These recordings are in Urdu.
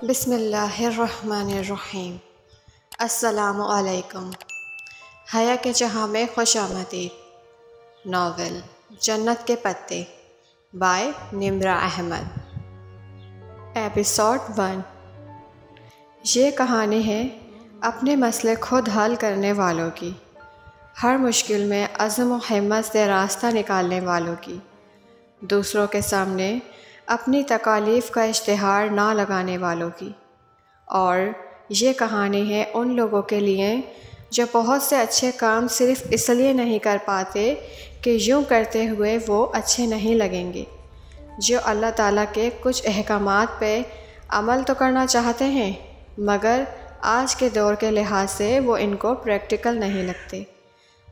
بسم اللہ الرحمن الرحیم۔ السلام علیکم۔ حیا کے جہاں میں خوش آمدید۔ ناول جنت کے پتے بائے نمرہ احمد۔ ایپیسوڈ 1۔ یہ کہانی ہے اپنے مسئلے خود حل کرنے والوں کی، ہر مشکل میں عزم و ہمت سے راستہ نکالنے والوں کی، دوسروں کے سامنے اپنی تکالیف کا اشتہار نہ لگانے والوں کی، اور یہ کہانی ہے ان لوگوں کے لیے جو بہت سے اچھے کام صرف اس لیے نہیں کر پاتے کہ یوں کرتے ہوئے وہ اچھے نہیں لگیں گے، جو اللہ تعالیٰ کے کچھ احکامات پہ عمل تو کرنا چاہتے ہیں مگر آج کے دور کے لحاظ سے وہ ان کو پریکٹیکل نہیں لگتے،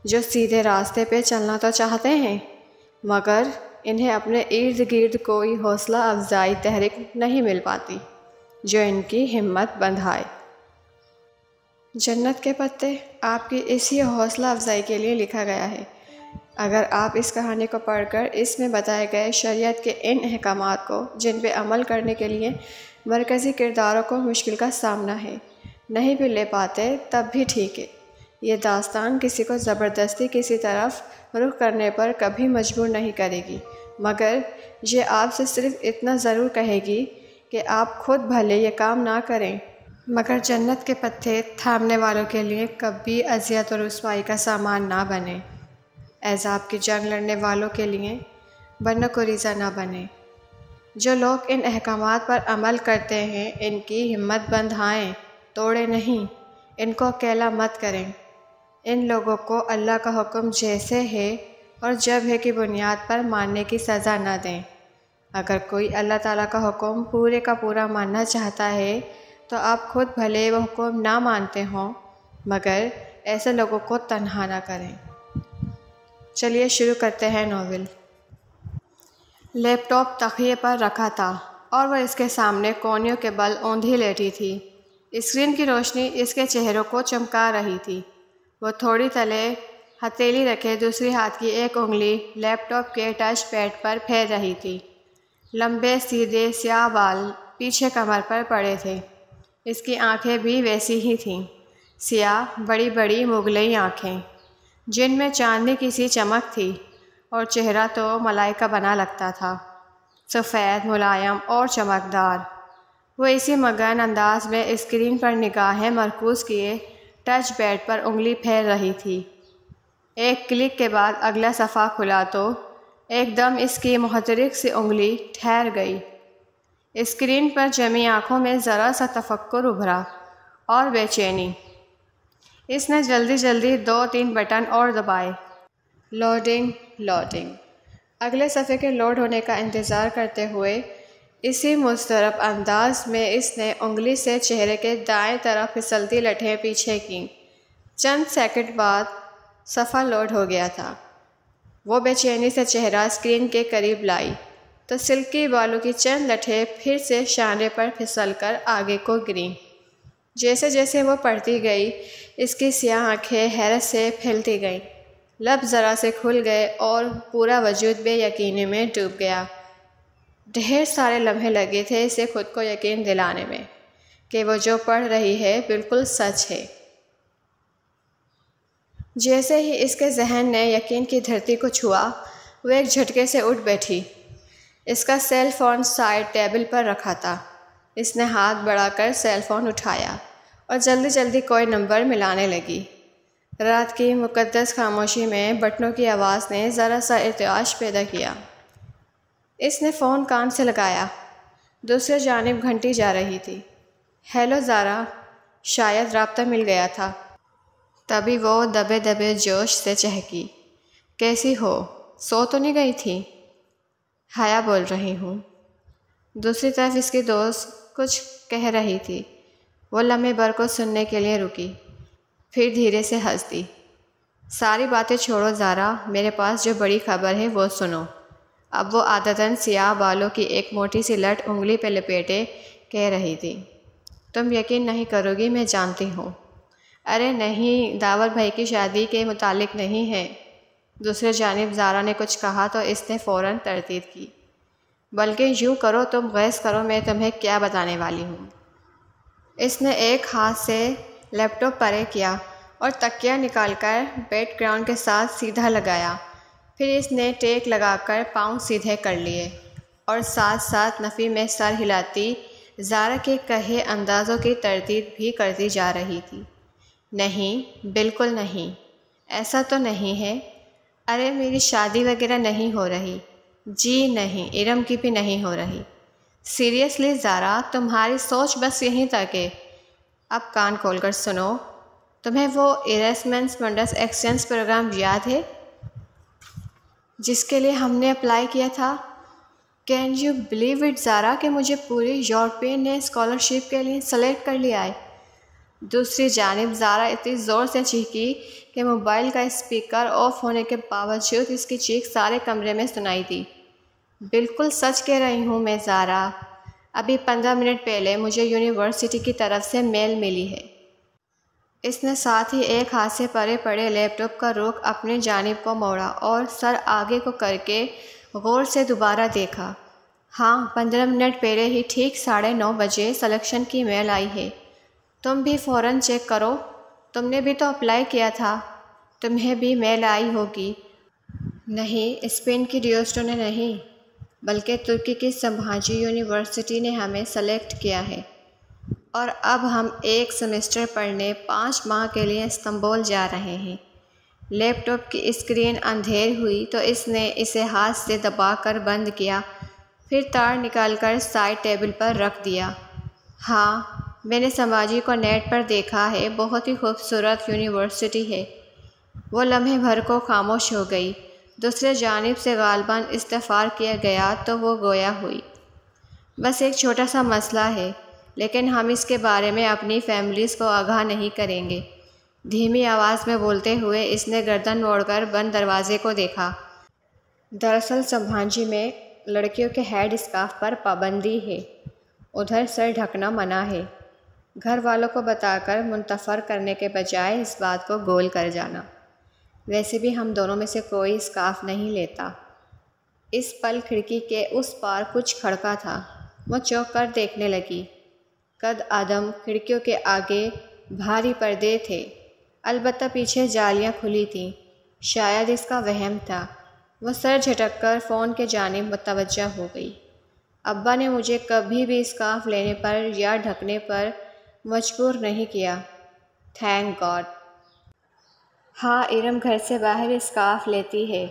جو سیدھے راستے پہ چلنا تو چاہتے ہیں مگر انہیں اپنے ارد گرد کوئی حوصلہ افزائی تحریک نہیں مل پاتی جو ان کی ہمت بندھائے۔ جنت کے پتے آپ کی اسی حوصلہ افزائی کے لیے لکھا گیا ہے۔ اگر آپ اس کہانی کو پڑھ کر اس میں بتائے گئے شریعت کے ان احکامات کو جن پہ عمل کرنے کے لیے مرکزی کرداروں کو مشکل کا سامنا ہے نہیں بھی لے پاتے تب بھی ٹھیک ہے۔ یہ داستان کسی کو زبردستی کسی طرف رخ کرنے پر کبھی مجبور نہیں کرے گی مگر یہ آپ سے صرف اتنا ضرور کہے گی کہ آپ خود بھلے یہ کام نہ کریں مگر جنت کے پتے تھامنے والوں کے لیے کبھی اذیت اور رسوائی کا سامان نہ بنے، عذاب کی جنگ لڑنے والوں کے لیے بنو گریزہ نہ بنے۔ جو لوگ ان احکامات پر عمل کرتے ہیں ان کی ہمت بندھائیں، توڑے نہیں، ان کو اکیلا مت کریں، ان لوگوں کو اللہ کا حکم جیسے ہے اور جب ہے کی بنیاد پر ماننے کی سزا نہ دیں۔ اگر کوئی اللہ تعالیٰ کا حکم پورے کا پورا ماننا چاہتا ہے تو آپ خود بھلے وہ حکم نہ مانتے ہوں مگر ایسے لوگوں کو تنہا نہ کریں۔ چلیے شروع کرتے ہیں ناول۔ لیپ ٹاپ تکیے پر رکھا تھا اور وہ اس کے سامنے کونیوں کے بل اوندھی لیٹی تھی۔ اسکرین کی روشنی اس کے چہروں کو چمکا رہی تھی۔ وہ تھوڑی تلے ہتھیلی رکھے دوسری ہاتھ کی ایک انگلی لیپ ٹاپ کے ٹچ پیڈ پر پھیر رہی تھی۔ لمبے سیدھے سیاہ بال پیچھے کمر پر پڑے تھے۔ اس کی آنکھیں بھی ویسی ہی تھیں، سیاہ بڑی بڑی مغلئی آنکھیں جن میں چاندنی کی سی چمک تھی، اور چہرہ تو ملائکہ بنا لگتا تھا، سفید ملائم اور چمکدار۔ وہ اسی مگن انداز میں اسکرین پر نگاہیں مرکوز کیے ٹچ پیڈ پر انگلی پھیر رہی تھی۔ ایک کلک کے بعد اگلا صفحہ کھلا تو ایک دم اس کی متحرک سی انگلی ٹھہر گئی۔ اسکرین پر جمی آنکھوں میں ذرا سا تفکر ابھرا اور بے چینی۔ اس نے جلدی جلدی 2-3 بٹن اور دبائے۔ لوڈنگ۔ اگلے صفحے کے لوڈ ہونے کا انتظار کرتے ہوئے اسی مضطرب انداز میں اس نے انگلی سے چہرے کے دائیں طرف پھسلتی لٹھیں پیچھے کیں۔ چند سیکنڈ بعد صفحہ لوڈ ہو گیا تھا۔ وہ بے چینی سے چہرہ اسکرین کے قریب لائی تو سلکی بالوں کی چند لٹھیں پھر سے شانے پر پھسل کر آگے کو گریں۔ جیسے جیسے وہ پڑھتی گئی اس کی سیاہ آنکھیں حیرت سے پھیلتی گئیں، لب ذرا سے کھل گئے اور پورا وجود بے یقینی میں ڈوب گیا۔ ڈھیر سارے لمحے لگے تھے اسے خود کو یقین دلانے میں کہ وہ جو پڑھ رہی ہے بالکل سچ ہے۔ جیسے ہی اس کے ذہن نے یقین کی دھرتی کو چھوا وہ ایک جھٹکے سے اٹھ بیٹھی۔ اس کا سیل فون سائڈ ٹیبل پر رکھا تھا۔ اس نے ہاتھ بڑھا کر سیل فون اٹھایا اور جلدی جلدی کوئی نمبر ملانے لگی۔ رات کی مقدس خاموشی میں بٹنوں کی آواز نے ذرا سا ارتعاش پیدا کیا۔ اس نے فون کان سے لگایا، دوسری جانب گھنٹی جا رہی تھی۔ ہیلو زارا، شاید رابطہ مل گیا تھا۔ تبھی وہ دبے دبے جوش سے چہکی، کیسی ہو؟ سو تو نہیں گئی تھی؟ حیا بول رہی ہوں۔ دوسری طرف اس کی دوست کچھ کہہ رہی تھی۔ وہ لمحے بھر کو سننے کے لیے رکی، پھر دھیرے سے ہنس دی۔ ساری باتیں چھوڑو زارا، میرے پاس جو بڑی خبر ہے وہ سنو۔ اب وہ عادتاً سیاہ بالوں کی ایک موٹی سی لٹ انگلی پہ لپیٹے کہہ رہی تھی۔ تم یقین نہیں کرو گی، میں جانتی ہوں۔ ارے نہیں، داور بھائی کی شادی کے متعلق نہیں ہے۔ دوسرے جانب زارا نے کچھ کہا تو اس نے فوراً تردید کی، بلکہ یوں کرو تم غیظ کرو میں تمہیں کیا بتانے والی ہوں۔ اس نے ایک ہاتھ سے لیپ ٹاپ پرے کیا اور تکیہ نکال کر بیک گراؤنڈ کے ساتھ سیدھا لگایا۔ پھر اس نے ٹیک لگا کر پاؤں سیدھے کر لیے اور ساتھ ساتھ نفی میں سر ہلاتی زارا کے کہے اندازوں کی تردید بھی کرتی جا رہی تھی۔ نہیں، بالکل نہیں، ایسا تو نہیں ہے۔ ارے میری شادی وغیرہ نہیں ہو رہی۔ جی نہیں، ارم کی بھی نہیں ہو رہی۔ سیریسلی زارا، تمہاری سوچ بس یہیں تک ہے۔ اب کان کھول کر سنو، تمہیں وہ ایراسمس منڈس ایکسچینج پروگرام یاد ہے جس کے لیے ہم نے اپلائی کیا تھا؟ کین یو بلیو اٹ زارا کہ مجھے پوری یورپین نے اسکالرشپ کے لیے سلیکٹ کر لیا ہے۔ دوسری جانب زارا اتنی زور سے چیخی کہ موبائل کا اسپیکر آف ہونے کے باوجود اس کی چیخ سارے کمرے میں سنائی دی۔ بالکل سچ کہہ رہی ہوں میں زارا، ابھی 15 منٹ پہلے مجھے یونیورسٹی کی طرف سے میل ملی ہے۔ اس نے ساتھ ہی ایک ہاتھ سے پرے پڑے لیپ ٹاپ کا رخ اپنی جانب کو موڑا اور سر آگے کو کر کے غور سے دوبارہ دیکھا۔ ہاں، 15 منٹ پہلے ہی ٹھیک 9:30 بجے سلیکشن کی میل آئی ہے۔ تم بھی فوراً چیک کرو، تم نے بھی تو اپلائی کیا تھا، تمہیں بھی میل آئی ہوگی۔ نہیں، اسپین کی ریوسٹو نے نہیں، بلکہ ترکی کی سمبھاجی یونیورسٹی نے ہمیں سلیکٹ کیا ہے، اور اب ہم ایک سیمسٹر پڑھنے 5 ماہ کے لیے استنبول جا رہے ہیں۔ لیپ ٹاپ کی اسکرین اندھیر ہوئی تو اس نے اسے ہاتھ سے دبا کر بند کیا، پھر تار نکال کر سائڈ ٹیبل پر رکھ دیا۔ ہاں، میں نے سمبھاجی کو نیٹ پر دیکھا ہے، بہت ہی خوبصورت یونیورسٹی ہے۔ وہ لمحے بھر کو خاموش ہو گئی۔ دوسرے جانب سے غالباً استفسار کیا گیا تو وہ گویا ہوئی۔ بس ایک چھوٹا سا مسئلہ ہے، لیکن ہم اس کے بارے میں اپنی فیملیز کو آگاہ نہیں کریں گے۔ دھیمی آواز میں بولتے ہوئے اس نے گردن موڑ کر بند دروازے کو دیکھا۔ دراصل سمبھاجی میں لڑکیوں کے ہیڈ اسکارف پر پابندی ہے، ادھر سر ڈھکنا منع ہے۔ گھر والوں کو بتا کر منتفر کرنے کے بجائے اس بات کو گول کر جانا۔ ویسے بھی ہم دونوں میں سے کوئی اسکارف نہیں لیتا۔ اس پل کھڑکی کے اس پار کچھ کھڑکا تھا۔ وہ چونک کر دیکھنے لگی۔ قد آدم کھڑکیوں کے آگے بھاری پردے تھے، البتہ پیچھے جالیاں کھلی تھیں۔ شاید اس کا وہم تھا۔ وہ سر جھٹک کر فون کے جانب متوجہ ہو گئی۔ ابا نے مجھے کبھی بھی اسکارف لینے پر یا ڈھکنے پر مجبور نہیں کیا، تھینک گاڈ۔ ہاں، ارم گھر سے باہر اسکارف لیتی ہے۔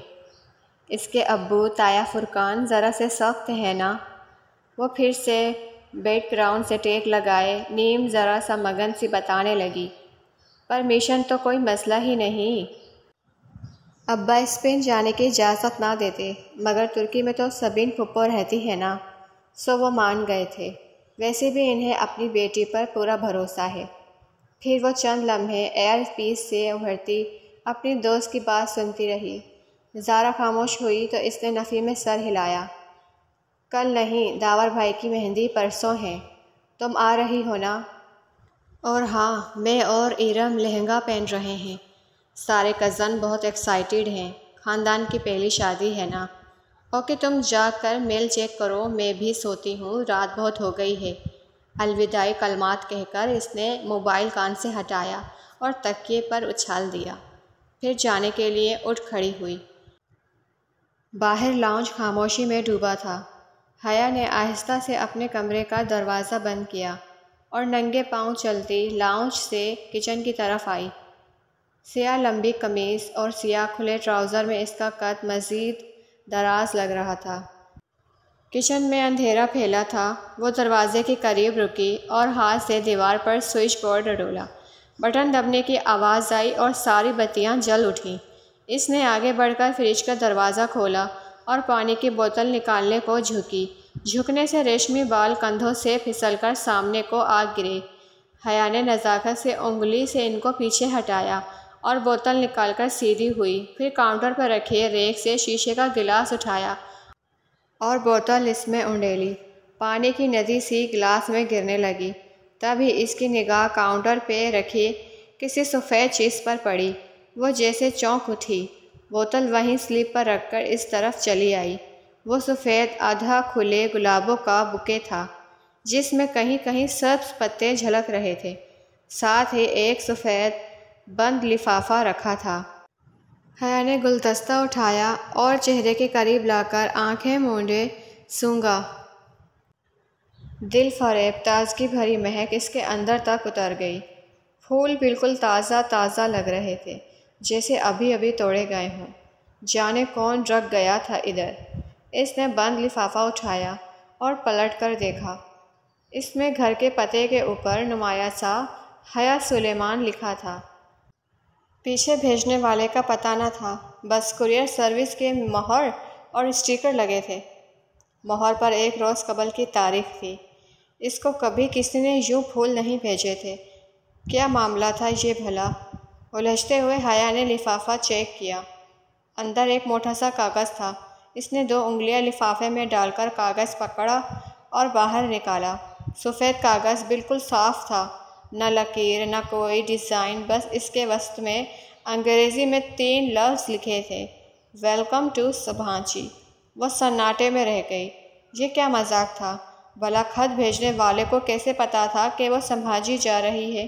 اس کے ابو تایا فرقان ذرا سے سخت ہے نا۔ وہ پھر سے بیک گراؤنڈ سے ٹیک لگائے نیم ذرا سا مگن سی بتانے لگی۔ پرمیشن تو کوئی مسئلہ ہی نہیں۔ ابا اسپین جانے کی اجازت نہ دیتے، مگر ترکی میں تو سبین پھپھو رہتی ہے نا، سو وہ مان گئے تھے۔ ویسے بھی انہیں اپنی بیٹی پر پورا بھروسہ ہے۔ پھر وہ چند لمحے ایئر پیس سے ابھرتی اپنی دوست کی بات سنتی رہی۔ زارا خاموش ہوئی تو اس نے نفی میں سر ہلایا۔ کل نہیں، داور بھائی کی مہندی پرسوں ہے، تم آ رہی ہو نا؟ اور ہاں، میں اور ارم لہنگا پہن رہے ہیں۔ سارے کزن بہت ایکسائٹیڈ ہیں، خاندان کی پہلی شادی ہے نا۔ اوکے، تم جا کر میل چیک کرو، میں بھی سوتی ہوں، رات بہت ہو گئی ہے۔ الوداعی کلمات کہہ کر اس نے موبائل کان سے ہٹایا اور تکیے پر اچھال دیا، پھر جانے کے لیے اٹھ کھڑی ہوئی۔ باہر لاؤنج خاموشی میں ڈوبا تھا۔ حیا نے آہستہ سے اپنے کمرے کا دروازہ بند کیا اور ننگے پاؤں چلتی لاؤنج سے کچن کی طرف آئی۔ سیاہ لمبی قمیض اور سیاہ کھلے ٹراؤزر میں اس کا قد مزید دراز لگ رہا تھا۔ کچن میں اندھیرا پھیلا تھا۔ وہ دروازے کے قریب رکی اور ہاتھ سے دیوار پر سوئچ بورڈ ڈولا۔ بٹن دبنے کی آواز آئی اور ساری بتیاں جل اٹھیں۔ اس نے آگے بڑھ کر فریج کا دروازہ کھولا اور پانی کی بوتل نکالنے کو جھکی۔ جھکنے سے ریشمی بال کندھوں سے پھسل کر سامنے کو آ گرے۔ حیا نے نزاکت سے انگلی سے ان کو پیچھے ہٹایا اور بوتل نکال کر سیدھی ہوئی، پھر کاؤنٹر پر رکھے ریک سے شیشے کا گلاس اٹھایا اور بوتل اس میں انڈیلی۔ پانی کی ندی سی گلاس میں گرنے لگی۔ تبھی اس کی نگاہ کاؤنٹر پہ رکھی کسی سفید چیز پر پڑی۔ وہ جیسے چونک اٹھی، بوتل وہیں سلیپ پر رکھ کر اس طرف چلی آئی۔ وہ سفید آدھا کھلے گلابوں کا بوکے تھا۔ جس میں کہیں کہیں سبز پتے جھلک رہے تھے۔ ساتھ ہی ایک سفید بند لفافہ رکھا تھا۔ حیا نے گلدستہ اٹھایا اور چہرے کے قریب لا کر آنکھیں مونڈے سونگھا۔ دل فریب تازگی بھری مہک اس کے اندر تک اتر گئی۔ پھول بالکل تازہ تازہ لگ رہے تھے، جیسے ابھی ابھی توڑے گئے ہوں۔ جانے کون رکھ گیا تھا ادھر؟ اس نے بند لفافہ اٹھایا اور پلٹ کر دیکھا۔ اس میں گھر کے پتے کے اوپر نمایاں سا حیا سلیمان لکھا تھا۔ پیچھے بھیجنے والے کا پتہ نہ تھا، بس کورئیر سروس کے مہر اور اسٹیکر لگے تھے۔ مہر پر 1 روز قبل کی تاریخ تھی۔ اس کو کبھی کسی نے یوں پھول نہیں بھیجے تھے۔ کیا معاملہ تھا یہ بھلا؟ الجھتے ہوئے حیا نے لفافہ چیک کیا۔ اندر ایک موٹا سا کاغذ تھا۔ اس نے 2 انگلیاں لفافے میں ڈال کر کاغذ پکڑا اور باہر نکالا۔ سفید کاغذ بالکل صاف تھا، نہ لکیر نہ کوئی ڈیزائن، بس اس کے وسط میں انگریزی میں 3 لفظ لکھے تھے، ویلکم ٹو سبھانچی۔ وہ سناٹے میں رہ گئی۔ یہ کیا مذاق تھا؟ بھلا خط بھیجنے والے کو کیسے پتا تھا کہ وہ سنبھاجی جا رہی ہے؟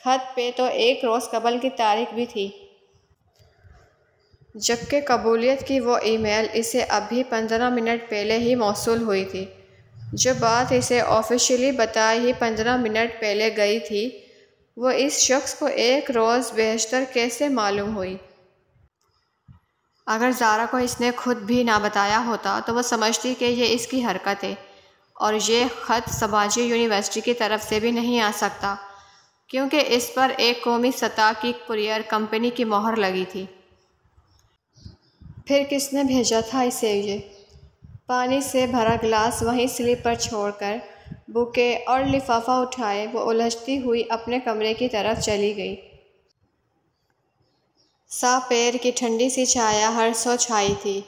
خط پہ تو 1 روز قبل کی تاریخ بھی تھی، جبکہ قبولیت کی وہ ای میل اسے ابھی 15 منٹ پہلے ہی موصول ہوئی تھی۔ جو بات اسے آفیشلی بتائے ہی 15 منٹ پہلے گئی تھی، وہ اس شخص کو 1 روز بیشتر کیسے معلوم ہوئی؟ اگر زارا کو اس نے خود بھی نہ بتایا ہوتا تو وہ سمجھتی کہ یہ اس کی حرکت ہے، اور یہ خط سبھانچی یونیورسٹی کی طرف سے بھی نہیں آ سکتا، کیونکہ اس پر ایک قومی سطح کی کورئیر کمپنی کی مہر لگی تھی۔ پھر کس نے بھیجا تھا اسے؟ یہ پانی سے بھرا گلاس وہیں سلپ پر چھوڑ کر بوکے اور لفافہ اٹھائے وہ الجھتی ہوئی اپنے کمرے کی طرف چلی گئی۔ پیر کی ٹھنڈی سی چھایا ہر سو چھائی تھی۔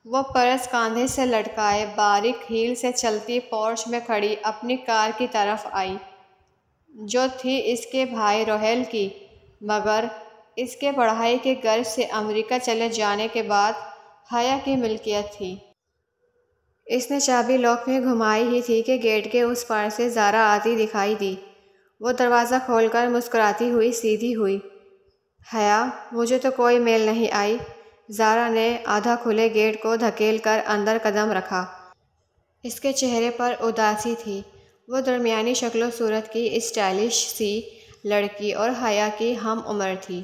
وہ پرس کاندھے سے لٹکائے باریک ہیل سے چلتی پورچ میں کھڑی اپنی کار کی طرف آئی، جو تھی اس کے بھائی روہیل کی، مگر اس کے پڑھائی کے غرض سے امریکہ چلے جانے کے بعد حیا کی ملکیت تھی۔ اس نے چابی لاک میں گھمائی ہی تھی کہ گیٹ کے اس پار سے زارا آتی دکھائی دی۔ وہ دروازہ کھول کر مسکراتی ہوئی سیدھی ہوئی۔ حیا، مجھے تو کوئی میل نہیں آئی۔ زارا نے آدھا کھلے گیٹ کو دھکیل کر اندر قدم رکھا۔ اس کے چہرے پر اداسی تھی۔ وہ درمیانی شکل و صورت کی اسٹائلش سی لڑکی اور حیا کی ہم عمر تھی۔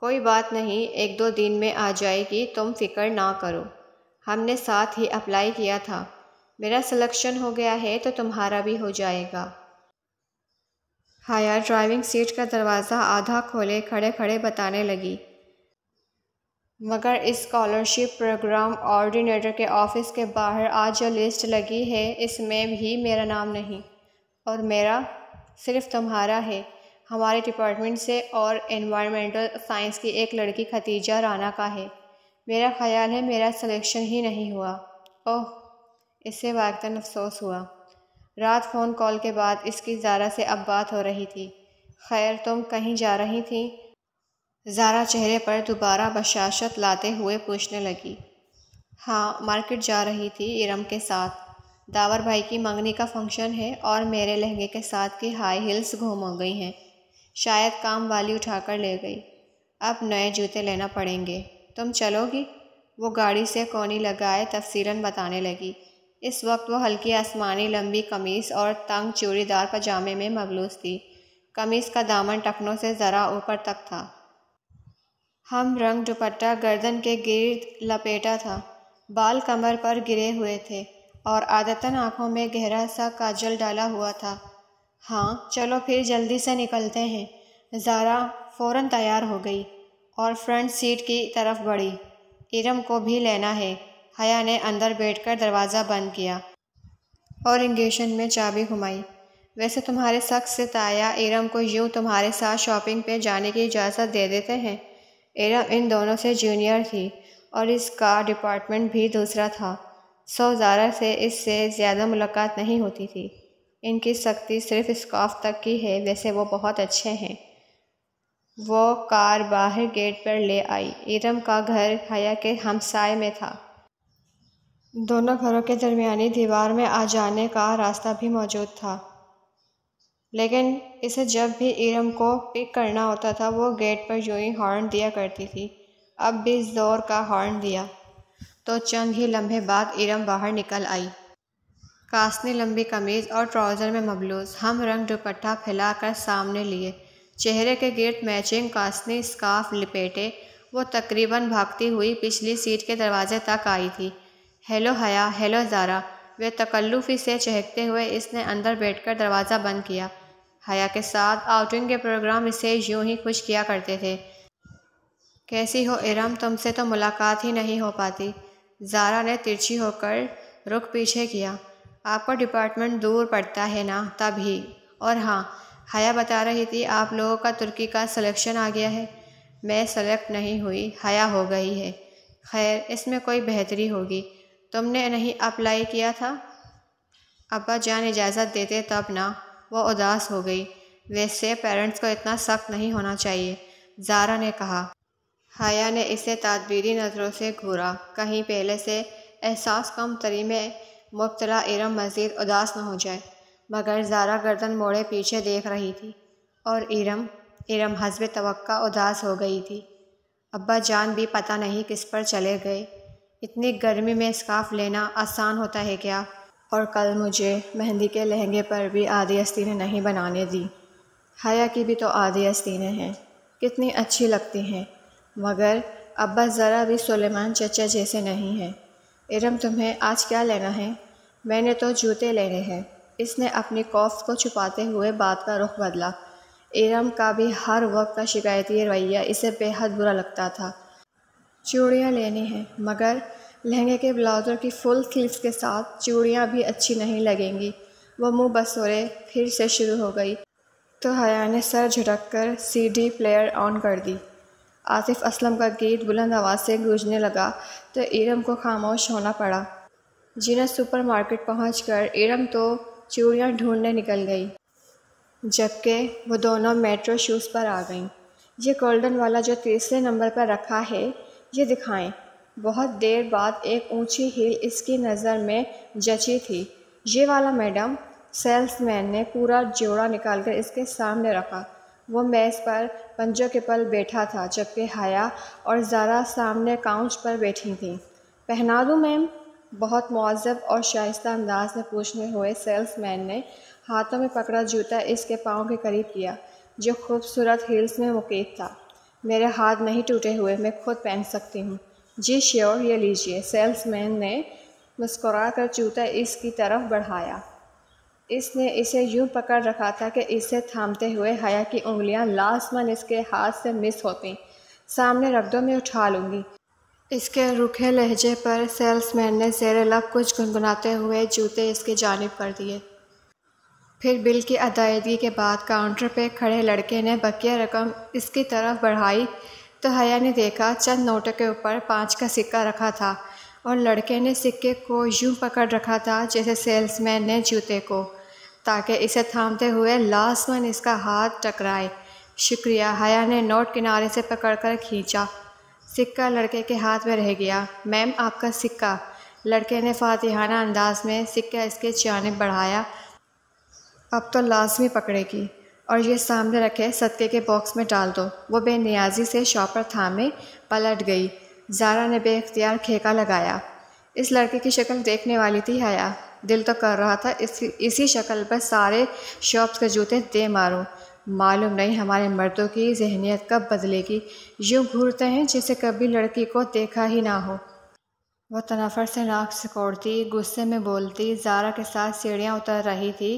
کوئی بات نہیں، 1-2 دن میں آ جائے گی، تم فکر نہ کرو۔ ہم نے ساتھ ہی اپلائی کیا تھا۔ میرا سلیکشن ہو گیا ہے تو تمہارا بھی ہو جائے گا۔ حیا ڈرائیونگ سیٹ کا دروازہ آدھا کھولے کھڑے کھڑے بتانے لگی، مگر اسکالرشپ پروگرام کوآرڈینیٹر کے آفس کے باہر آج جو لسٹ لگی ہے اس میں بھی میرا نام نہیں، اور میرا صرف تمہارا ہے، ہمارے ڈپارٹمنٹ سے، اور انوائرمنٹل سائنس کی ایک لڑکی ختیجہ رانا کا ہے۔ میرا خیال ہے میرا سلیکشن ہی نہیں ہوا۔ اوہ، اس سے واقعتاً افسوس ہوا۔ رات فون کال کے بعد اس کی زارا سے اب بات ہو رہی تھی۔ خیر، تم کہیں جا رہی تھی؟ زارا چہرے پر دوبارہ بشاشت لاتے ہوئے پوچھنے لگی۔ ہاں، مارکیٹ جا رہی تھی ارم کے ساتھ۔ داور بھائی کی منگنی کا فنکشن ہے اور میرے لہنگے کے ساتھ کی ہائی ہیلز گم ہو گئی ہیں، شاید کام والی اٹھا کر لے گئی۔ اب نئے جوتے لینا پڑیں گے۔ تم چلو گی؟ وہ گاڑی سے کونی لگائے تفصیلاً بتانے لگی۔ اس وقت وہ ہلکی آسمانی لمبی قمیص اور تنگ چوڑی دار پاجامے میں ملبوس تھی۔ قمیص کا دامن ٹخنوں سے ذرا اوپر تک تھا۔ ہم رنگ دوپٹہ گردن کے گرد لپیٹا تھا۔ بال کمر پر گرے ہوئے تھے اور عادتاً آنکھوں میں گہرا سا کاجل ڈالا ہوا تھا۔ ہاں، چلو پھر جلدی سے نکلتے ہیں۔ زارا فوراً تیار ہو گئی اور فرنٹ سیٹ کی طرف بڑھی۔ ارم کو بھی لینا ہے۔ حیا نے اندر بیٹھ کر دروازہ بند کیا اور انگیشن میں چابی گھمائی۔ ویسے تمہارے سخت سے تایا ارم کو یوں تمہارے ساتھ شاپنگ پہ جانے کی اجازت دے دیتے ہیں؟ ارم ان دونوں سے جونیئر تھی اور اس کا ڈپارٹمنٹ بھی دوسرا تھا، سو زارا سے اس سے زیادہ ملاقات نہیں ہوتی تھی۔ ان کی سختی صرف اسکارف تک کی ہے، ویسے وہ بہت اچھے ہیں۔ وہ کار باہر گیٹ پر لے آئی۔ ارم کا گھر حیا کے ہمسائے میں تھا۔ دونوں گھروں کے درمیانی دیوار میں آ جانے کا راستہ بھی موجود تھا، لیکن اسے جب بھی ارم کو پک کرنا ہوتا تھا وہ گیٹ پر یوں ہی ہارن دیا کرتی تھی۔ اب بھی زور کا ہارن دیا تو چند ہی لمحے بعد ارم باہر نکل آئی۔ کاسنی لمبی قمیض اور ٹراؤزر میں ملبوس ہم رنگ دوپٹہ پھیلا کر سامنے لیے، چہرے کے گرد میچنگ کاسنی اسکارف لپیٹے وہ تقریباً بھاگتی ہوئی پچھلی سیٹ کے دروازے تک آئی تھی۔ ہیلو حیا، ہیلو زارا، بے تکلفی سے چہکتے ہوئے اس نے اندر بیٹھ کر دروازہ بند کیا۔ حیا کے ساتھ آؤٹنگ کے پروگرام اسے یوں ہی خوش کیا کرتے تھے۔ کیسی ہو ارم، تم سے تو ملاقات ہی نہیں ہو پاتی۔ زارا نے ترچھی ہو کر رخ پیچھے کیا۔ آپ کو ڈپارٹمنٹ دور پڑتا ہے نا، تب ہی۔ اور ہاں، حیا بتا رہی تھی آپ لوگوں کا ترکی کا سلیکشن آ گیا ہے۔ میں سلیکٹ نہیں ہوئی، حیا ہو گئی ہے۔ خیر، اس میں کوئی بہتری ہوگی۔ تم نے نہیں اپلائی کیا تھا؟ ابا جان اجازت دیتے تب نا۔ وہ اداس ہو گئی۔ ویسے پیرنٹس کو اتنا سخت نہیں ہونا چاہیے، زارا نے کہا۔ حیا نے اسے تدبیری نظروں سے گھورا، کہیں پہلے سے احساس کم تری میں مبتلا ارم مزید اداس نہ ہو جائے، مگر زارا گردن موڑے پیچھے دیکھ رہی تھی، اور ارم حسب توقع اداس ہو گئی تھی۔ ابا جان بھی پتہ نہیں کس پر چلے گئے۔ اتنی گرمی میں اسکارف لینا آسان ہوتا ہے کیا؟ اور کل مجھے مہندی کے لہنگے پر بھی آدھی آستینیں نہیں بنانے دی۔ حیا کی بھی تو آدھی آستینیں ہیں، کتنی اچھی لگتی ہیں، مگر ابا ذرا بھی سلیمان چچا جیسے نہیں ہیں۔ ارم تمہیں آج کیا لینا ہے؟ میں نے تو جوتے لینے ہیں۔ اس نے اپنی خوف کو چھپاتے ہوئے بات کا رخ بدلا۔ ارم کا بھی ہر وقت کا شکایتی رویہ اسے بے حد برا لگتا تھا۔ چوڑیاں لینی ہیں، مگر لہنگے کے بلاؤزر کی فل سلیوز کے ساتھ چوڑیاں بھی اچھی نہیں لگیں گی۔ وہ منہ بسورے پھر سے شروع ہو گئی تو حیا نے سر جھٹک کر سی ڈی پلیئر آن کر دی۔ آصف اسلم کا گیت بلند آواز سے گونجنے لگا تو ارم کو خاموش ہونا پڑا۔ جینت سپر مارکیٹ پہنچ کر ارم تو چوڑیاں ڈھونڈنے نکل گئی، جبکہ وہ دونوں میٹرو شوز پر آ گئیں۔ یہ گولڈن والا جو تیسرے نمبر پر رکھا ہے، یہ دکھائیں۔ بہت دیر بعد ایک اونچی ہیل اس کی نظر میں جچی تھی۔ یہ والا میڈم۔ سیلس مین نے پورا جوڑا نکال کر اس کے سامنے رکھا۔ وہ میز پر پنجوں کے پل بیٹھا تھا، جبکہ حیا اور زارا سامنے کاؤنٹ پر بیٹھی تھیں۔ پہنا دوں میم؟ بہت مہذب اور شائستہ انداز میں پوچھنے ہوئے سیلس مین نے ہاتھوں میں پکڑا جوتا اس کے پاؤں کے قریب کیا، جو خوبصورت ہیلز میں مقید تھا۔ میرے ہاتھ نہیں ٹوٹے ہوئے، میں خود پہن سکتی ہوں۔ جی شیور، یہ لیجئے۔ سیلس مین نے مسکرا کر جوتا اس کی طرف بڑھایا۔ اس نے اسے یوں پکڑ رکھا تھا کہ اسے تھامتے ہوئے حیا کی انگلیاں لازماً اس کے ہاتھ سے مس ہوتیں۔ سامنے رکھ دو، میں اٹھا لوں گی۔ اس کے روکھے لہجے پر سیلس مین نے زیر لب کچھ گنگناتے ہوئے جوتے اس کی جانب کر دیے۔ پھر بل کی ادائیگی کے بعد کاؤنٹر پہ کھڑے لڑکے نے بقیہ رقم اس کی طرف بڑھائی تو حیا نے دیکھا چند نوٹوں کے اوپر 5 کا سکہ رکھا تھا، اور لڑکے نے سکے کو یوں پکڑ رکھا تھا جیسے سیلس مین نے جوتے کو، تاکہ اسے تھامتے ہوئے لازماً اس کا ہاتھ ٹکرائے۔ شکریہ۔ حیا نے نوٹ کنارے سے پکڑ کر کھینچا۔ سکہ لڑکے کے ہاتھ میں رہ گیا۔ میم، آپ کا سکہ۔ لڑکے نے فاتحانہ انداز میں سکہ اس کی جانب بڑھایا۔ اب تو لازمی پکڑے گی، اور یہ سامنے رکھے صدقے کے باکس میں ڈال دو۔ وہ بے نیازی سے شاپر تھامے پلٹ گئی۔ زارا نے بے اختیار کھیکا لگایا۔ اس لڑکے کی شکل دیکھنے والی تھی حیا۔ دل تو کر رہا تھا اسی شکل پر سارے شاپس کے جوتے دے ماروں۔ معلوم نہیں ہمارے مردوں کی ذہنیت کب بدلے گی، یوں گھورتے ہیں جیسے کبھی لڑکی کو دیکھا ہی نہ ہو۔ وہ تنفر سے ناک سکوڑتی، غصے میں بولتی زارا کے ساتھ سیڑھیاں اتر رہی تھی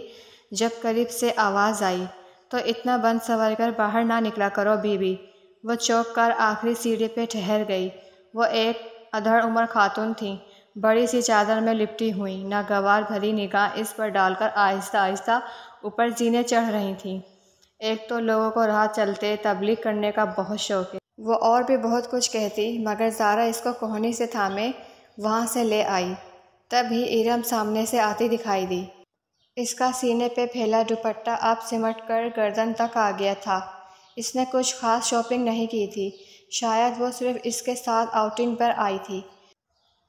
جب قریب سے آواز آئی، تو اتنا بند سنور کر باہر نہ نکلا کرو بی بی۔ وہ چوک کر آخری سیڑھی پہ ٹھہر گئی۔ وہ ایک ادھڑ عمر خاتون تھیں، بڑی سی چادر میں لپٹی ہوئی، ناگوار بھری نگاہ اس پر ڈال کر آہستہ آہستہ اوپر زینے چڑھ رہی تھیں۔ ایک تو لوگوں کو راہ چلتے تبلیغ کرنے کا بہت شوق ہے۔ وہ اور بھی بہت کچھ کہتی، مگر زارا اس کو کوہنی سے تھامے وہاں سے لے آئی۔ تب ہی ارم سامنے سے آتی دکھائی دی۔ اس کا سینے پہ پھیلا دوپٹہ اب سمٹ کر گردن تک آ گیا تھا۔ اس نے کچھ خاص شاپنگ نہیں کی تھی، شاید وہ صرف اس کے ساتھ آؤٹنگ پر آئی تھی۔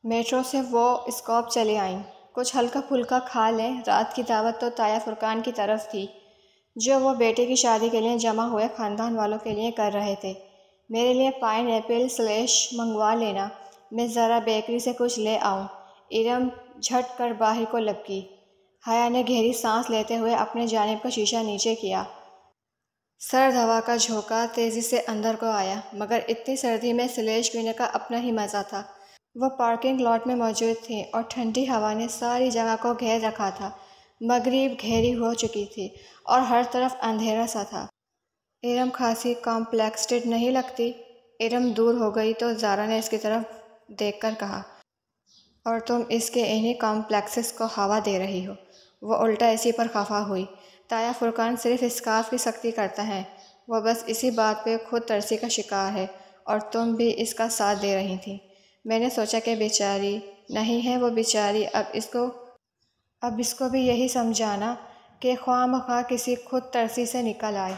میٹرو سے وہ اسکوپ چلی آئیں۔ کچھ ہلکا پھلکا کھا لیں، رات کی دعوت تو تایا فرقان کی طرف تھی، جو وہ بیٹے کی شادی کے لیے جمع ہوئے خاندان والوں کے لیے کر رہے تھے۔ میرے لیے پائن ایپل سلیش منگوا لینا، میں ذرا بیکری سے کچھ لے آؤں۔ ارم جھٹ کر باہر کو لپکی۔ حیا نے گہری سانس لیتے ہوئے اپنے جانب کا شیشہ نیچے کیا۔ سرد ہوا کا جھونکا تیزی سے اندر کو آیا، مگر اتنی سردی میں سلیش پینے کا اپنا ہی مزہ تھا۔ وہ پارکنگ لاٹ میں موجود تھی اور ٹھنڈی ہوا نے ساری جگہ کو گھیر رکھا تھا۔ مغرب گہری ہو چکی تھی اور ہر طرف اندھیرا سا تھا۔ ارم خاصی کمپلیکسڈ نہیں لگتی؟ ارم دور ہو گئی تو زارا نے اس کی طرف دیکھ کر کہا، اور تم اس کے انہی کمپلیکسز کو ہوا دے رہی ہو؟ وہ الٹا اسی پر خفا ہوئی۔ تایا فرقان صرف اسکارف کی سختی کرتا ہے، وہ بس اسی بات پہ خود ترسی کا شکار ہے، اور تم بھی اس کا ساتھ دے رہی تھی۔ میں نے سوچا کہ بیچاری نہیں ہے وہ بیچاری، اب اس کو بھی یہی سمجھانا کہ خواہ مخواہ کسی خود ترسی سے نکل آئے۔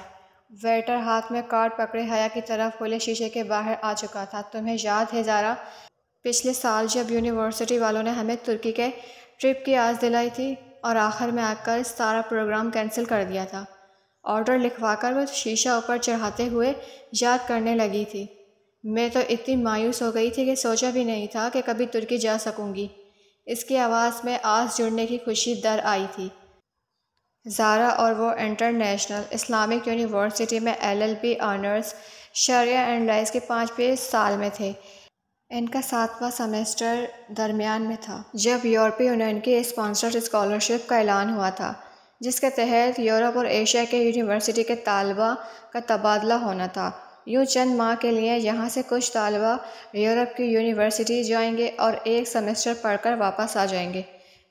ویٹر ہاتھ میں کارڈ پکڑے حیا کی طرف کھلے شیشے کے باہر آ چکا تھا۔ تمہیں یاد ہے زارا، پچھلے سال جب یونیورسٹی والوں نے ہمیں ترکی کے ٹرپ کی آس دلائی تھی اور آخر میں آ کر سارا پروگرام کینسل کر دیا تھا؟ آرڈر لکھوا کر وہ شیشہ اوپر چڑھاتے ہوئے یاد کرنے لگی تھی۔ میں تو اتنی مایوس ہو گئی تھی کہ سوچا بھی نہیں تھا کہ کبھی ترکی جا سکوں گی۔ اس کی آواز میں آس جڑنے کی خوشی در آئی تھی۔ زارا اور وہ انٹرنیشنل اسلامک یونیورسٹی میں LLB آنرز شرعیہ اینڈ لائز کے 5ویں سال میں تھے۔ ان کا 7واں سیمسٹر درمیان میں تھا جب یورپی یونین کی اسپانسرڈ اسکالرشپ کا اعلان ہوا تھا، جس کے تحت یورپ اور ایشیا کے یونیورسٹی کے طالبہ کا تبادلہ ہونا تھا۔ یوں چند ماہ کے لیے یہاں سے کچھ طالبہ یورپ کی یونیورسٹی جائیں گے اور ایک سیمسٹر پڑھ کر واپس آ جائیں گے۔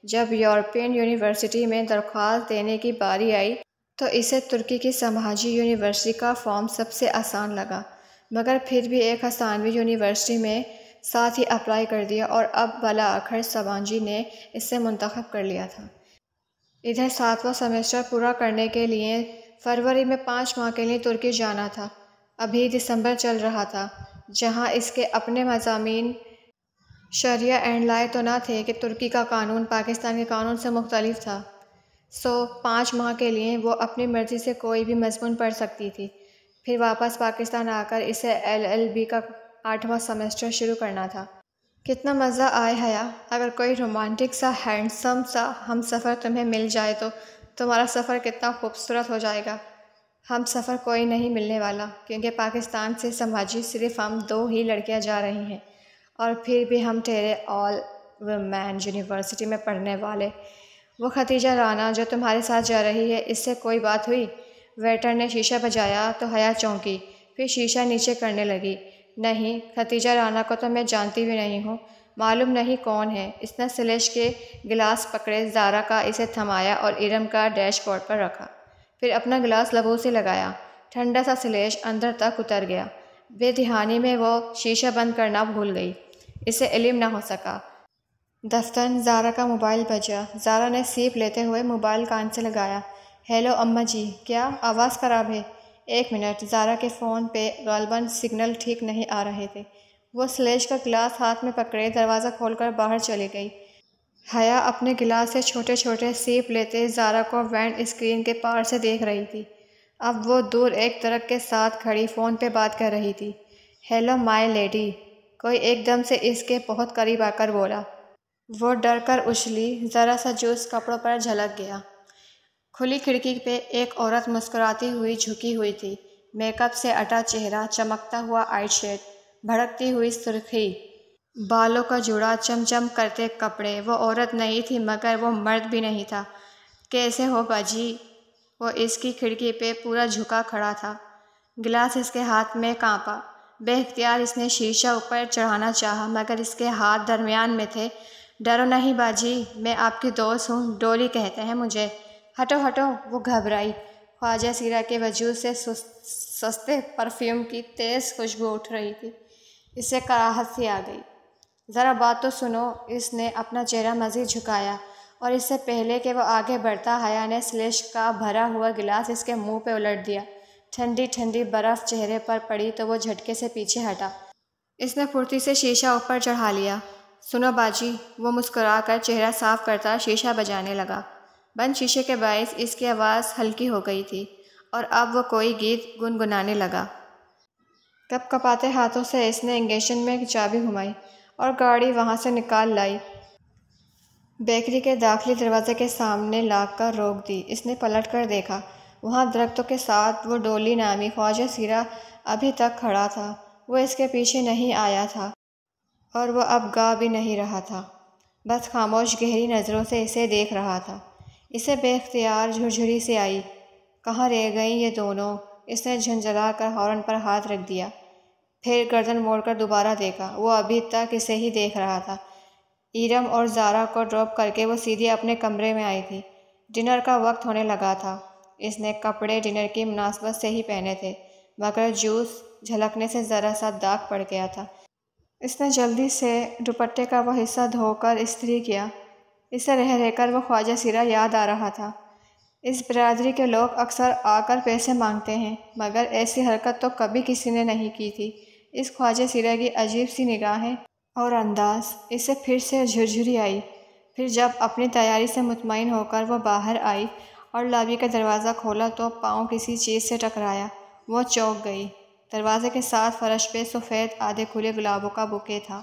جب یورپین یونیورسٹی میں درخواست دینے کی باری آئی تو اسے ترکی کی سماجی یونیورسٹی کا فارم سب سے آسان لگا، مگر پھر بھی ایک ہسپانوی یونیورسٹی میں ساتھ ہی اپلائی کر دیا، اور اب بالآخر سبانجی نے اسے منتخب کر لیا تھا۔ ادھر 7واں سیمسٹر پورا کرنے کے لیے فروری میں 5 ماہ کے لیے ترکی جانا تھا۔ ابھی دسمبر چل رہا تھا، جہاں اس کے اپنے مضامین شرعیہ اینڈ لا تو نہ تھے کہ ترکی کا قانون پاکستان کے قانون سے مختلف تھا، سو 5 ماہ کے لیے وہ اپنی مرضی سے کوئی بھی مضمون پڑھ سکتی تھی، پھر واپس پاکستان آ کر اسے LLB کا 8واں سیمسٹر شروع کرنا تھا۔ کتنا مزہ آئے حیا، اگر کوئی رومانٹک سا ہینڈسم سا ہم سفر تمہیں مل جائے تو تمہارا سفر کتنا خوبصورت ہو جائے گا۔ ہم سفر کوئی نہیں ملنے والا، کیونکہ پاکستان سے سماجی صرف ہم 2 ہی لڑکیاں جا رہی ہیں، اور پھر بھی ہم ٹھہرے آل ویمن یونیورسٹی میں پڑھنے والے۔ وہ ختیجہ رانا جو تمہارے ساتھ جا رہی ہے، اس سے کوئی بات ہوئی؟ ویٹر نے شیشہ بجایا تو حیا چونکی، پھر شیشہ نیچے کرنے لگی۔ نہیں، ختیجہ رانا کو تو میں جانتی بھی نہیں ہوں، معلوم نہیں کون ہے۔ اس نے سلیش کے گلاس پکڑے، زارا کا اسے تھمایا اور ارم کا ڈیش بورڈ پر رکھا، پھر اپنا گلاس لبوں سے لگایا۔ ٹھنڈا سا سلیش اندر تک اتر گیا۔ بے دھیانی میں وہ شیشہ بند کرنا بھول گئی، اسے علم نہ ہو سکا۔ دفتن زارا کا موبائل بجا۔ زارا نے سیپ لیتے ہوئے موبائل کان سے لگایا۔ ہیلو اماں جی، کیا آواز خراب ہے؟ 1 منٹ، زارا کے فون پہ غالباً سگنل ٹھیک نہیں آ رہے تھے۔ وہ سلیش کا گلاس ہاتھ میں پکڑے دروازہ کھول کر باہر چلی گئی۔ حیا اپنے گلاس سے چھوٹے چھوٹے سیپ لیتے زارا کو وینڈ اسکرین کے پار سے دیکھ رہی تھی۔ اب وہ دور ایک درخت کے ساتھ کھڑی فون پہ بات کر رہی تھی۔ ہیلو مائی لیڈی، کوئی ایک دم سے اس کے بہت قریب آ کر بولا۔ وہ ڈر کر اچھلی، ذرا سا جوس کپڑوں پر جھلک گیا۔ کھلی کھڑکی پہ ایک عورت مسکراتی ہوئی جھکی ہوئی تھی، میک اپ سے اٹا چہرہ، چمکتا ہوا آئی شیڈ، بھڑکتی ہوئی سرخی، بالوں کا جوڑا، چمچم کرتے کپڑے۔ وہ عورت نہیں تھی مگر وہ مرد بھی نہیں تھا۔ کیسے ہو باجی؟ وہ اس کی کھڑکی پہ پورا جھکا کھڑا تھا، گلاس اس کے ہاتھ میں کانپا۔ بے اختیار اس نے شیشہ اوپر چڑھانا چاہا مگر اس کے ہاتھ درمیان میں تھے۔ ڈرو نہیں باجی، میں آپ کی دوست ہوں، ڈولی کہتے ہیں مجھے۔ ہٹو ہٹو، وہ گھبرائی۔ خواجہ سیرا کے وجود سے سستے پرفیوم کی تیز خوشبو اٹھ رہی تھی، اسے کراہت سی آ گئی۔ ذرا بات تو سنو، اس نے اپنا چہرہ مزید جھکایا، اور اس سے پہلے کہ وہ آگے بڑھتا حیا نے سلیش کا بھرا ہوا گلاس اس کے منہ پہ الٹ دیا۔ ٹھنڈی ٹھنڈی برف چہرے پر پڑی تو وہ جھٹکے سے پیچھے ہٹا۔ اس نے پھرتی سے شیشہ اوپر چڑھا لیا۔ سنو باجی، وہ مسکرا کر چہرہ صاف کرتا شیشہ بجانے لگا۔ بند شیشے کے باعث اس کی آواز ہلکی ہو گئی تھی اور اب وہ کوئی گیت گنگنانے لگا۔ کپ کپاتے ہاتھوں سے اس نے انگیشن میں چابی گھمائی اور گاڑی وہاں سے نکال لائی۔ بیکری کے داخلی دروازے کے سامنے لا کر روک دی۔ اس نے پلٹ کر دیکھا، وہاں درختوں کے ساتھ وہ ڈولی نامی خواجہ سیرا ابھی تک کھڑا تھا۔ وہ اس کے پیچھے نہیں آیا تھا اور وہ اب گا بھی نہیں رہا تھا، بس خاموش گہری نظروں سے اسے دیکھ رہا تھا۔ اسے بے اختیار جھرجھری سی آئی۔ کہاں رہ گئیں یہ دونوں؟ اس نے جھنجھلا کر ہارن پر ہاتھ رکھ دیا، پھر گردن موڑ کر دوبارہ دیکھا۔ وہ ابھی تک اسے ہی دیکھ رہا تھا۔ ایرم اور زارا کو ڈراپ کر کے وہ سیدھی اپنے کمرے میں آئی تھی۔ ڈنر کا وقت ہونے لگا تھا۔ اس نے کپڑے ڈنر کی مناسبت سے ہی پہنے تھے، مگر جوس جھلکنے سے ذرا سا داغ پڑ گیا تھا۔ اس نے جلدی سے دوپٹے کا وہ حصہ دھو کر استری کیا۔ اسے رہ رہ کر وہ خواجہ سیرا یاد آ رہا تھا۔ اس برادری کے لوگ اکثر آ کر پیسے مانگتے ہیں، مگر ایسی حرکت تو کبھی کسی نے نہیں کی تھی۔ اس خواجہ سیرا کی عجیب سی نگاہیں اور انداز، اسے پھر سے جھرجھری آئی۔ پھر جب اپنی تیاری سے مطمئن ہو کر وہ باہر آئی اور لابی کا دروازہ کھولا تو پاؤں کسی چیز سے ٹکرایا۔ وہ چونک گئی۔ دروازے کے ساتھ فرش پہ سفید آدھے کھلے گلابوں کا بوکے تھا۔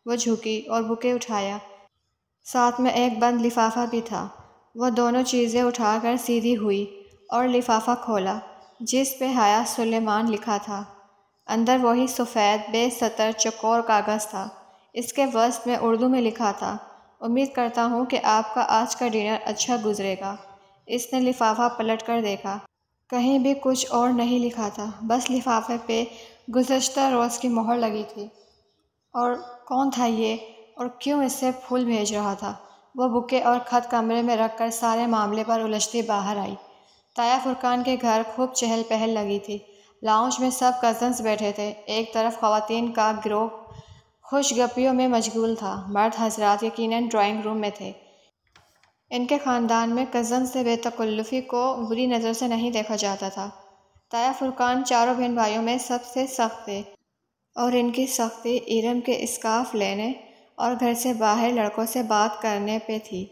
وہ جھکی اور بوکے اٹھایا، ساتھ میں ایک بند لفافہ بھی تھا۔ وہ دونوں چیزیں اٹھا کر سیدھی ہوئی اور لفافہ کھولا، جس پہ حیات سلیمان لکھا تھا۔ اندر وہی سفید بے سطر چوکور کاغذ تھا۔ اس کے وسط میں اردو میں لکھا تھا، امید کرتا ہوں کہ آپ کا آج کا ڈنر اچھا گزرے گا۔ اس نے لفافہ پلٹ کر دیکھا، کہیں بھی کچھ اور نہیں لکھا تھا، بس لفافے پہ گزشتہ روز کی مہر لگی تھی۔ اور کون تھا یہ اور کیوں اس سے پھول بھیج رہا تھا؟ وہ بوکے اور خط کمرے میں رکھ کر سارے معاملے پر الجھتی باہر آئی۔ تایا فرقان کے گھر خوب چہل پہل لگی تھی۔ لاؤنج میں سب کزنز بیٹھے تھے۔ ایک طرف خواتین کا گروہ خوش گپیوں میں مشغول تھا، مرد حضرات یقیناً ڈرائنگ روم میں تھے۔ ان کے خاندان میں کزن سے بے تکلفی کو بری نظر سے نہیں دیکھا جاتا تھا۔ تایا فرقان چاروں بہن بھائیوں میں سب سے سخت تھے اور ان کی سختی ایرم کے اسکارف لینے اور گھر سے باہر لڑکوں سے بات کرنے پہ تھی۔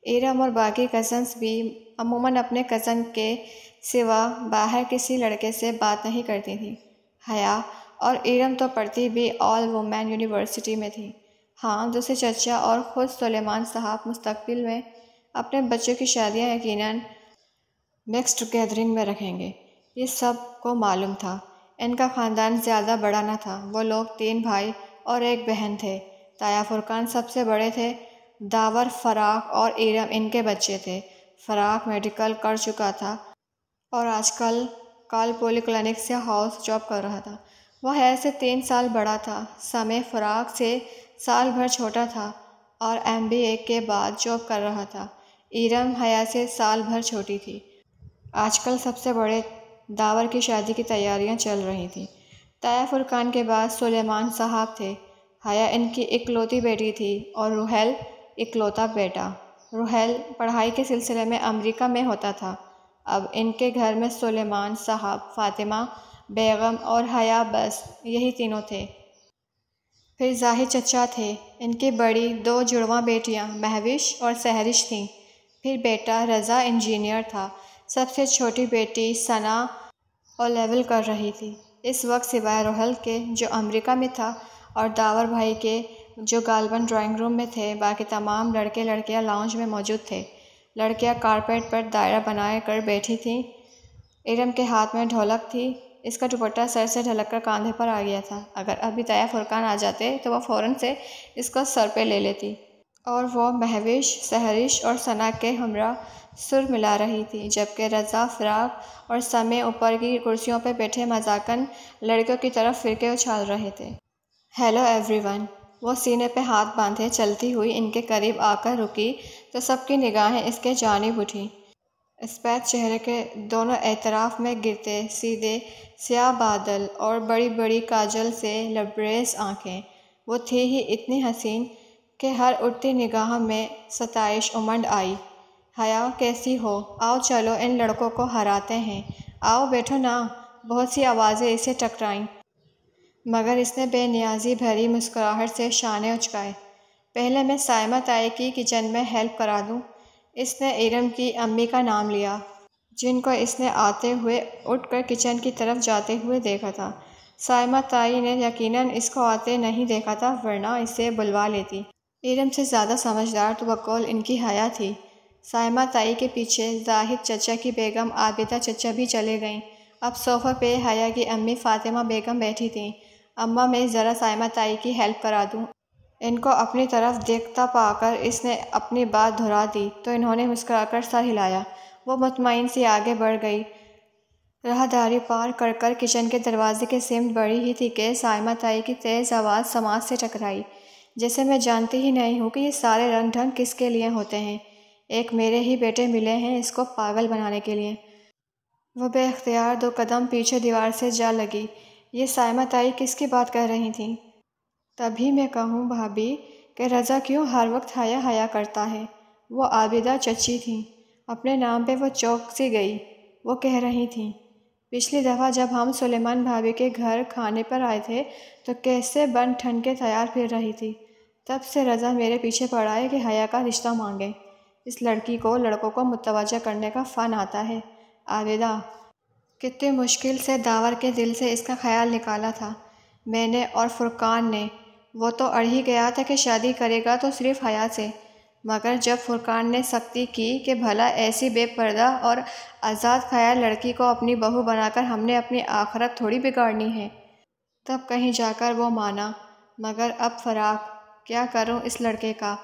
ایرم اور باقی کزنز بھی عموماً اپنے کزن کے سوا باہر کسی لڑکے سے بات نہیں کرتی تھیں۔ حیا اور ایرم تو پڑھتی بھی آل وومین یونیورسٹی میں تھی۔ ہاں، دوسرے چچا اور خود سلیمان صاحب مستقبل میں اپنے بچوں کی شادیاں یقیناً مکسڈ گیدرنگ میں رکھیں گے، یہ سب کو معلوم تھا۔ ان کا خاندان زیادہ بڑا نہ تھا۔ وہ لوگ 3 بھائی اور 1 بہن تھے۔ تایا فرقان سب سے بڑے تھے۔ داور، فراق اور ایرم ان کے بچے تھے۔ فراق میڈیکل کر چکا تھا اور آج کل کال پولی کلینک سے ہاؤس جاب کر رہا تھا۔ وہ حیا سے 3 سال بڑا تھا۔ سمے فراق سے سال بھر چھوٹا تھا اور MBA کے بعد جاب کر رہا تھا۔ ایرم حیا سے سال بھر چھوٹی تھی۔ آج کل سب سے بڑے داور کی شادی کی تیاریاں چل رہی تھیں۔ تایا فرقان کے بعد سلیمان صاحب تھے۔ حیا ان کی اکلوتی بیٹی تھی اور روحیل اکلوتا بیٹا۔ روحیل پڑھائی کے سلسلے میں امریکہ میں ہوتا تھا۔ اب ان کے گھر میں سلیمان صاحب، فاطمہ بیگم اور حیا، بس یہی تینوں تھے۔ پھر زاہد چچا تھے۔ ان کی بڑی 2 جڑواں بیٹیاں مہوش اور سہرش تھیں۔ پھر بیٹا رضا انجینئر تھا۔ سب سے چھوٹی بیٹی ثنا او لیول کر رہی تھی۔ اس وقت سوائے روحیل کے جو امریکہ میں تھا اور داور بھائی کے جو غالباً ڈرائنگ روم میں تھے، باقی تمام لڑکے لڑکیاں لاؤنج میں موجود تھے۔ لڑکیاں کارپیٹ پر دائرہ بنائے کر بیٹھی تھیں۔ ایرم کے ہاتھ میں ڈھولک تھی۔ اس کا دوپٹہ سر سے ڈھلک کر کاندھے پر آ گیا تھا۔ اگر ابھی تایا فرقان آ جاتے تو وہ فوراً سے اس کو سر پہ لے لیتی اور وہ مہوش، سہرش اور ثنا کے ہمراہ سر ملا رہی تھی، جبکہ رضا، فراق اور سمے اوپر کی کرسیوں پہ بیٹھے مذاقاً لڑکیوں کی طرف فرقے اچھال رہے تھے۔ Hello every one. وہ سینے پہ ہاتھ باندھے چلتی ہوئی ان کے قریب آ کر رکی تو سب کی نگاہیں اس کے جانب اٹھیں۔ سفید چہرے کے دونوں اطراف میں گرتے سیدھے سیاہ بادل اور بڑی بڑی کاجل سے لبریز آنکھیں۔ وہ تھی ہی اتنی حسین کہ ہر اٹھتی نگاہ میں ستائش امنڈ آئی۔ حیا کیسی ہو؟ آؤ چلو ان لڑکوں کو ہراتے ہیں، آؤ بیٹھو نا۔ بہت سی آوازیں اسے ٹکرائیں، مگر اس نے بے نیازی بھری مسکراہٹ سے شانے اچکائے۔ پہلے میں سائمہ تائی کی کچن میں ہیلپ کرا دوں۔ اس نے ارم کی امی کا نام لیا، جن کو اس نے آتے ہوئے اٹھ کر کچن کی طرف جاتے ہوئے دیکھا تھا۔ سائمہ تائی نے یقیناً اس کو آتے نہیں دیکھا تھا، ورنہ اسے بلوا لیتی۔ ارم سے زیادہ سمجھدار تو بقول ان کی حیا تھی۔ سائمہ تائی کے پیچھے زاہد چچا کی بیگم عابدہ چچا بھی چلے گئیں۔ اب صوفہ پہ حیا کی امی فاطمہ بیگم بیٹھی تھیں۔ اماں میں ذرا سائمہ تائی کی ہیلپ کرا دوں۔ ان کو اپنی طرف دیکھتا پا کر اس نے اپنی بات دہرا دی تو انہوں نے مسکرا کر سر ہلایا۔ وہ مطمئن سی آگے بڑھ گئی۔ راہداری پار کر کر کچن کے دروازے کی سمت بڑھی ہی تھی کہ سائمہ تائی کی تیز آواز سماعت سے ٹکرائی، جیسے میں جانتی ہی نہیں ہوں کہ یہ سارے رنگ ڈھنگ کس کے لیے ہوتے ہیں۔ ایک میرے ہی بیٹے ملے ہیں اس کو پاگل بنانے کے لیے۔ وہ بے اختیار 2 قدم پیچھے دیوار سے جا لگی۔ یہ سائمہ تائی کس کی بات کر رہی تھیں؟ تبھی میں کہوں بھابھی کہ رضا کیوں ہر وقت حیا حیا کرتا ہے؟ وہ عابدہ چچی تھیں۔ اپنے نام پہ وہ چوک سی گئی۔ وہ کہہ رہی تھیں، پچھلی دفعہ جب ہم سلیمان بھابھی کے گھر کھانے پر آئے تھے تو کیسے بن ٹھن کے تیار پھر رہی تھی۔ تب سے رضا میرے پیچھے پڑا ہے کہ حیا کا رشتہ مانگے۔ اس لڑکی کو لڑکوں کو متوجہ کرنے کا فن آتا ہے۔ عابدہ کتنی مشکل سے داور کے دل سے اس کا خیال نکالا تھا میں نے اور فرقان نے۔ وہ تو اڑ ہی گیا تھا کہ شادی کرے گا تو صرف حیا سے، مگر جب فرقان نے سختی کی کہ بھلا ایسی بے پردہ اور آزاد خیال لڑکی کو اپنی بہو بنا کر ہم نے اپنی آخرت تھوڑی بگاڑنی ہے، تب کہیں جا کر وہ مانا۔ مگر اب فراق، کیا کروں اس لڑکے کا؟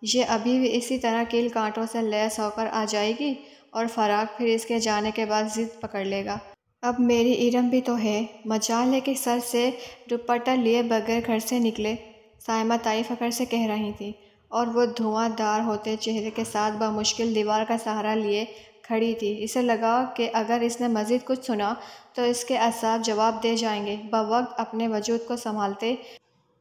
یہ ابھی بھی اسی طرح کیل کانٹوں سے لیس ہو کر آ جائے گی اور فراق پھر اس کے جانے کے بعد ضد پکڑ لے گا۔ اب میری ارم بھی تو ہے، مجال ہے کہ سر سے دوپٹہ لیے بغیر گھر سے نکلے۔ سائمہ تائی فخر سے کہہ رہی تھی، اور وہ دھواں دار ہوتے چہرے کے ساتھ بمشکل دیوار کا سہارا لیے کھڑی تھی۔ اسے لگا کہ اگر اس نے مزید کچھ سنا تو اس کے اعصاب جواب دے جائیں گے۔ بوقت اپنے وجود کو سنبھالتے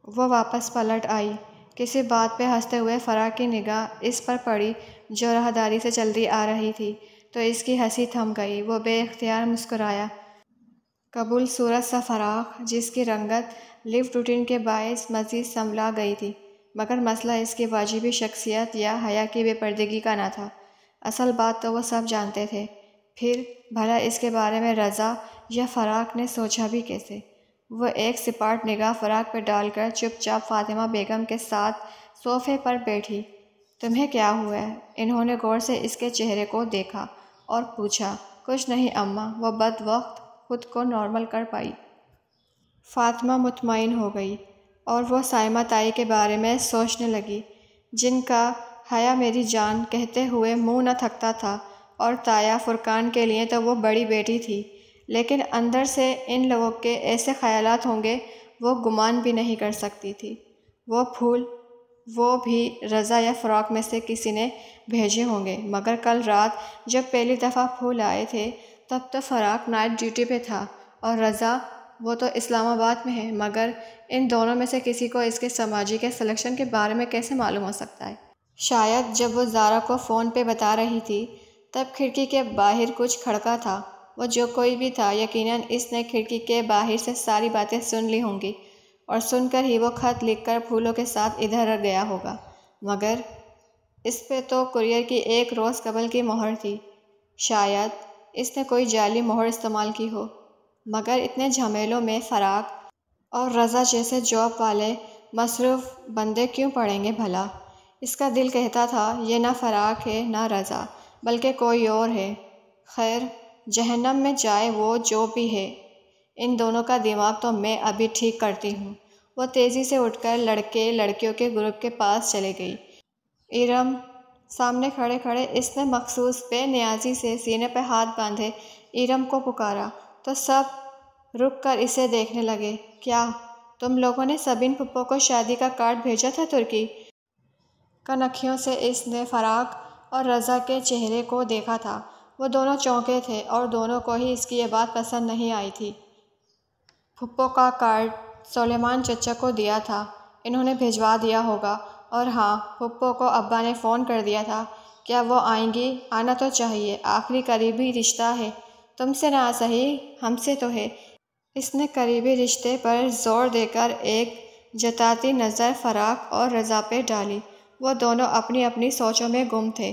وہ واپس پلٹ آئی۔ کسی بات پہ ہنستے ہوئے فراق کی نگاہ اس پر پڑی جو راہداری سے چلتی آ رہی تھی تو اس کی ہنسی تھم گئی۔ وہ بے اختیار مسکرایا۔ قبول صورت سا فراق، جس کی رنگت لفٹ روٹین کے باعث مزید سنبھلا گئی تھی، مگر مسئلہ اس کی واجبی شخصیت یا حیا کی بے پردگی کا نہ تھا۔ اصل بات تو وہ سب جانتے تھے، پھر بھلا اس کے بارے میں رضا یا فراق نے سوچا بھی کیسے؟ وہ ایک سپاٹ نگاہ فراق پہ ڈال کر چپ چاپ فاطمہ بیگم کے ساتھ صوفے پر بیٹھی۔ تمہیں کیا ہوا ہے؟ انہوں نے غور سے اس کے چہرے کو دیکھا اور پوچھا۔ کچھ نہیں اماں، وہ بد وقت خود کو نارمل کر پائی۔ فاطمہ مطمئن ہو گئی اور وہ سائمہ تائی کے بارے میں سوچنے لگی، جن کا حیا میری جان کہتے ہوئے منہ نہ تھکتا تھا، اور تایا فرقان کے لیے تو وہ بڑی بیٹی تھی، لیکن اندر سے ان لوگوں کے ایسے خیالات ہوں گے وہ گمان بھی نہیں کر سکتی تھی۔ وہ پھول وہ بھی رضا یا فراق میں سے کسی نے بھیجے ہوں گے، مگر کل رات جب پہلی دفعہ پھول آئے تھے تب تو فراق نائٹ ڈیوٹی پہ تھا، اور رضا وہ تو اسلام آباد میں ہے، مگر ان دونوں میں سے کسی کو اس کے سماجی کے سلیکشن کے بارے میں کیسے معلوم ہو سکتا ہے؟ شاید جب وہ زارا کو فون پہ بتا رہی تھی تب کھڑکی کے باہر کچھ کھڑکا تھا۔ وہ جو کوئی بھی تھا یقیناً اس نے کھڑکی کے باہر سے ساری باتیں سن لی ہوں گی، اور سن کر ہی وہ خط لکھ کر پھولوں کے ساتھ ادھر گیا ہوگا، مگر اس پہ تو کورئر کی 1 روز قبل کی مہر تھی۔ شاید اس نے کوئی جعلی مہر استعمال کی ہو، مگر اتنے جھمیلوں میں فراق اور رضا جیسے جاب والے مصروف بندے کیوں پڑیں گے بھلا؟ اس کا دل کہتا تھا یہ نہ فراق ہے نہ رضا، بلکہ کوئی اور ہے۔ خیر، جہنم میں جائے وہ جو بھی ہے، ان دونوں کا دماغ تو میں ابھی ٹھیک کرتی ہوں۔ وہ تیزی سے اٹھ کر لڑکے لڑکیوں کے گروپ کے پاس چلے گئی۔ ارم سامنے کھڑے کھڑے اس نے مخصوص بے نیازی سے سینے پہ ہاتھ باندھے ارم کو پکارا تو سب رک کر اسے دیکھنے لگے۔ کیا تم لوگوں نے سبین پھپھو کو شادی کا کارڈ بھیجا تھا ترکی؟ کنکھیوں سے اس نے فراق اور رضا کے چہرے کو دیکھا تھا۔ وہ دونوں چونکے تھے اور دونوں کو ہی اس کی یہ بات پسند نہیں آئی تھی۔ پھپھو کا کارڈ سلیمان چچا کو دیا تھا، انہوں نے بھیجوا دیا ہوگا، اور ہاں پھپھو کو ابا نے فون کر دیا تھا۔ کیا وہ آئیں گی؟ آنا تو چاہیے، آخری قریبی رشتہ ہے، تم سے نہ صحیح ہم سے تو ہے۔ اس نے قریبی رشتے پر زور دے کر ایک جتاتی نظر فراق اور رضا پہ ڈالی۔ وہ دونوں اپنی اپنی سوچوں میں گم تھے۔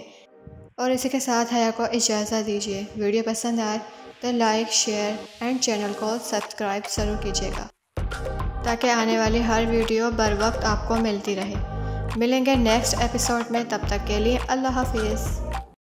اور اسی کے ساتھ حیا کو اجازت دیجیے۔ ویڈیو پسند آئے تو لائک، شیئر اینڈ چینل کو سبسکرائب ضرور کیجیے گا تاکہ آنے والی ہر ویڈیو بر وقت آپ کو ملتی رہے۔ ملیں گے نیکسٹ ایپیسوڈ میں، تب تک کے لیے اللہ حافظ۔